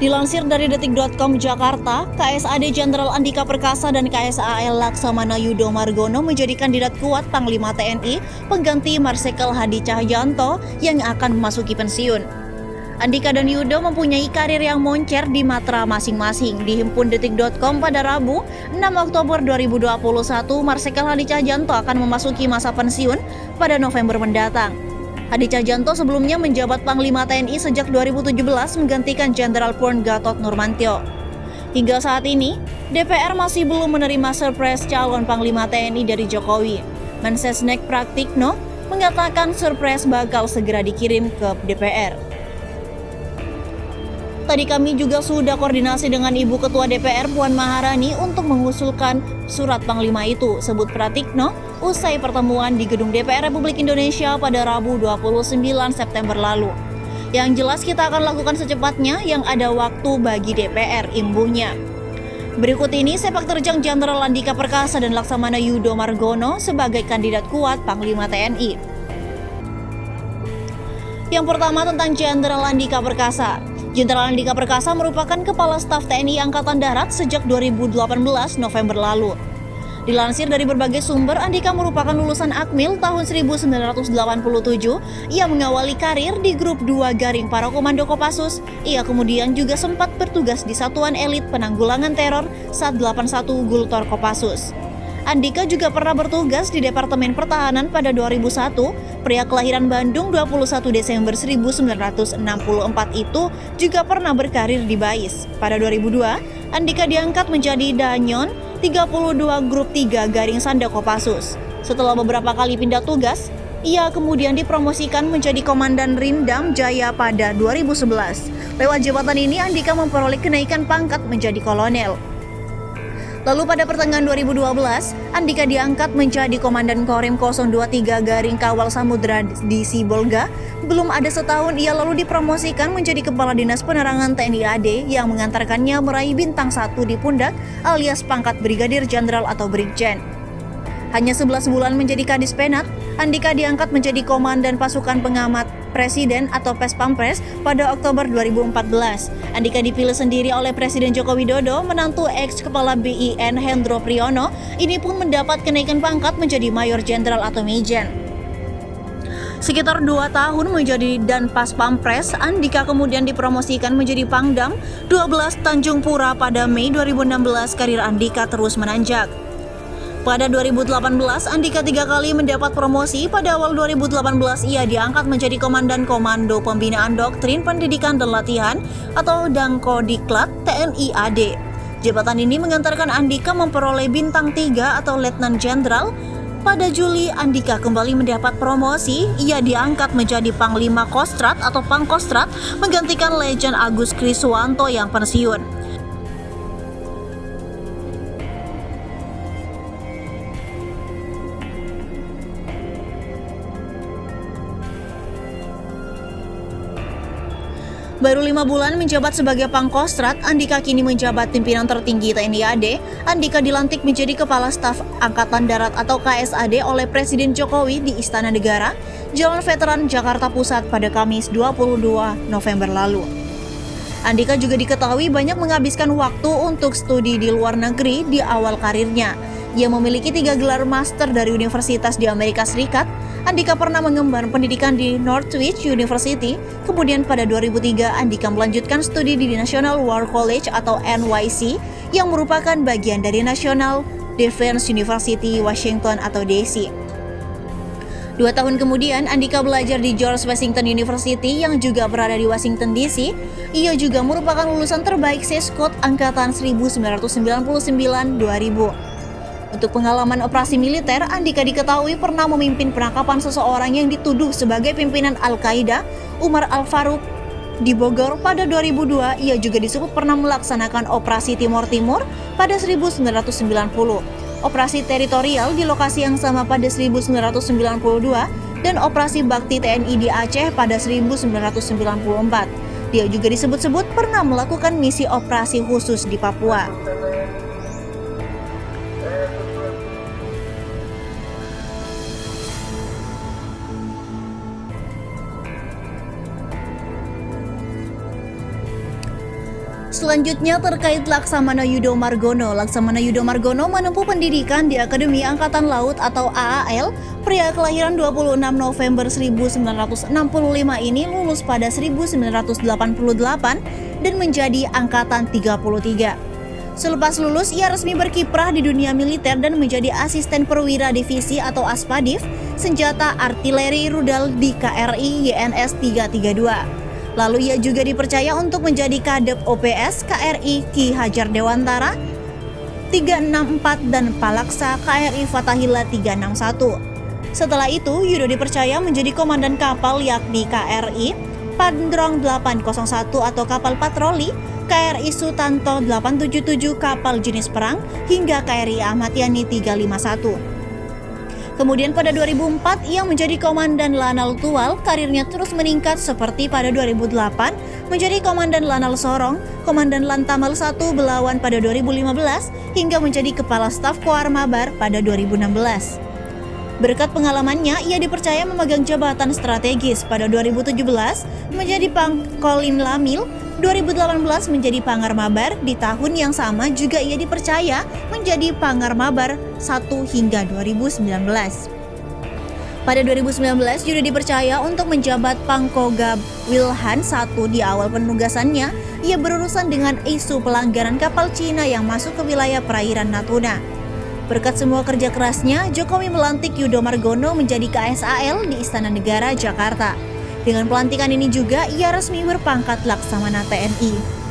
Dilansir dari detik.com Jakarta, KSAD Jenderal Andika Perkasa dan KSAL Laksamana Yudo Margono menjadi kandidat kuat Panglima TNI pengganti Marsikal Hadi Cahyanto yang akan memasuki pensiun. Andika dan Yudo mempunyai karir yang moncer di matra masing-masing. Dihimpun detik.com pada Rabu, 6 Oktober 2021, Marsikal Hadi Cahyanto akan memasuki masa pensiun pada November mendatang. Hadi Cahyanto sebelumnya menjabat Panglima TNI sejak 2017 menggantikan Jenderal Purn Gatot Nurmantio. Hingga saat ini, DPR masih belum menerima surprise calon Panglima TNI dari Jokowi. Mensesnek Praktikno mengatakan surprise bakal segera dikirim ke DPR. Tadi kami juga sudah koordinasi dengan Ibu Ketua DPR Puan Maharani untuk mengusulkan surat Panglima itu, sebut Pratikno usai pertemuan di Gedung DPR Republik Indonesia pada Rabu 29 September lalu. Yang jelas kita akan lakukan secepatnya yang ada waktu bagi DPR, imbuhnya. Berikut ini sepak terjang Jenderal Andika Perkasa dan Laksamana Yudo Margono sebagai kandidat kuat Panglima TNI. Yang pertama tentang Jenderal Andika Perkasa. Jenderal Andika Perkasa merupakan Kepala Staf TNI Angkatan Darat sejak 2018 November lalu. Dilansir dari berbagai sumber, Andika merupakan lulusan Akmil tahun 1987. Ia mengawali karir di Grup 2 Garing Para Komando Kopassus. Ia kemudian juga sempat bertugas di Satuan Elit Penanggulangan Teror Sat 81 Gultor Kopassus. Andika juga pernah bertugas di Departemen Pertahanan pada 2001. Pria kelahiran Bandung 21 Desember 1964 itu juga pernah berkarir di BAIS. Pada 2002, Andika diangkat menjadi Danyon 32 Grup 3 Garing Sanda Kopassus. Setelah beberapa kali pindah tugas, ia kemudian dipromosikan menjadi Komandan Rindam Jaya pada 2011. Lewat jabatan ini, Andika memperoleh kenaikan pangkat menjadi kolonel. Lalu pada pertengahan 2012, Andika diangkat menjadi Komandan Korim 023 Garing Kawal Samudra di Sibolga. Belum ada setahun ia lalu dipromosikan menjadi Kepala Dinas Penerangan TNI AD yang mengantarkannya meraih bintang 1 di pundak alias pangkat Brigadir Jenderal atau Brigjen. Hanya 11 bulan menjadi Kadis Penat, Andika diangkat menjadi Komandan Pasukan Pengamat Presiden atau Pespampres pada Oktober 2014. Andika dipilih sendiri oleh Presiden Joko Widodo. Menantu ex-Kepala BIN Hendro Priyono ini pun mendapat kenaikan pangkat menjadi Mayor Jenderal atau Mejen. Sekitar 2 tahun menjadi Danpas Pampres, Andika kemudian dipromosikan menjadi Pangdam 12 Tanjung Pura pada Mei 2016. Karir Andika terus menanjak. Pada 2018, Andika 3 kali mendapat promosi. Pada awal 2018, ia diangkat menjadi Komandan Komando Pembinaan Doktrin Pendidikan dan Latihan atau Dangkodiklat TNI AD. Jabatan ini mengantarkan Andika memperoleh bintang 3 atau Letnan Jenderal. Pada Juli, Andika kembali mendapat promosi. Ia diangkat menjadi Panglima Kostrat atau Pangkostrat, menggantikan Lejen Agus Kriswanto yang pensiun. Baru 5 bulan menjabat sebagai Pangkostrat, Andika kini menjabat pimpinan tertinggi TNI AD. Andika dilantik menjadi Kepala Staf Angkatan Darat atau KSAD oleh Presiden Jokowi di Istana Negara, Jalan Veteran, Jakarta Pusat pada Kamis 22 November lalu. Andika juga diketahui banyak menghabiskan waktu untuk studi di luar negeri di awal karirnya. Ia memiliki 3 gelar master dari universitas di Amerika Serikat. Andika pernah mengemban pendidikan di Northwich University. Kemudian pada 2003, Andika melanjutkan studi di National War College atau NYC yang merupakan bagian dari National Defense University Washington atau DC. 2 tahun kemudian, Andika belajar di George Washington University yang juga berada di Washington DC. Ia juga merupakan lulusan terbaik Seskot Angkatan 1999-2000. Untuk pengalaman operasi militer, Andika diketahui pernah memimpin penangkapan seseorang yang dituduh sebagai pimpinan Al-Qaeda, Umar Al-Faruq, di Bogor pada 2002. Ia juga disebut pernah melaksanakan operasi Timor Timur pada 1990, operasi teritorial di lokasi yang sama pada 1992, dan operasi Bakti TNI di Aceh pada 1994. Dia juga disebut-sebut pernah melakukan misi operasi khusus di Papua. Selanjutnya terkait Laksamana Yudo Margono. Laksamana Yudo Margono menempuh pendidikan di Akademi Angkatan Laut atau AAL. Pria kelahiran 26 November 1965 ini lulus pada 1988 dan menjadi angkatan 33. Selepas lulus, ia resmi berkiprah di dunia militer dan menjadi asisten perwira divisi atau Aspadif, senjata artileri rudal di KRI YNS 332. Lalu ia juga dipercaya untuk menjadi kadep OPS KRI Ki Hajar Dewantara 364 dan Palaksa KRI Fathahillah 361. Setelah itu, Yudo dipercaya menjadi komandan kapal yakni KRI Pandrong 801 atau kapal patroli, KRI Sutanto 877 kapal jenis perang, hingga KRI Ahmad Yani 351. Kemudian pada 2004 ia menjadi komandan Lanal Tual. Karirnya terus meningkat seperti pada 2008 menjadi komandan Lanal Sorong, komandan Lantamal 1 Belawan pada 2015 hingga menjadi kepala staf Koarmabar pada 2016. Berkat pengalamannya, ia dipercaya memegang jabatan strategis. Pada 2017 menjadi Pangkolim Lamil, 2018 menjadi Pangarmabar. Di tahun yang sama juga ia dipercaya menjadi Pangarmabar 1 hingga 2019. Pada 2019 juga dipercaya untuk menjabat Pangkogab Wilhan 1. Di awal penugasannya, ia berurusan dengan isu pelanggaran kapal Cina yang masuk ke wilayah perairan Natuna. Berkat semua kerja kerasnya, Jokowi melantik Yudo Margono menjadi KSAL di Istana Negara, Jakarta. Dengan pelantikan ini juga ia resmi berpangkat Laksamana TNI.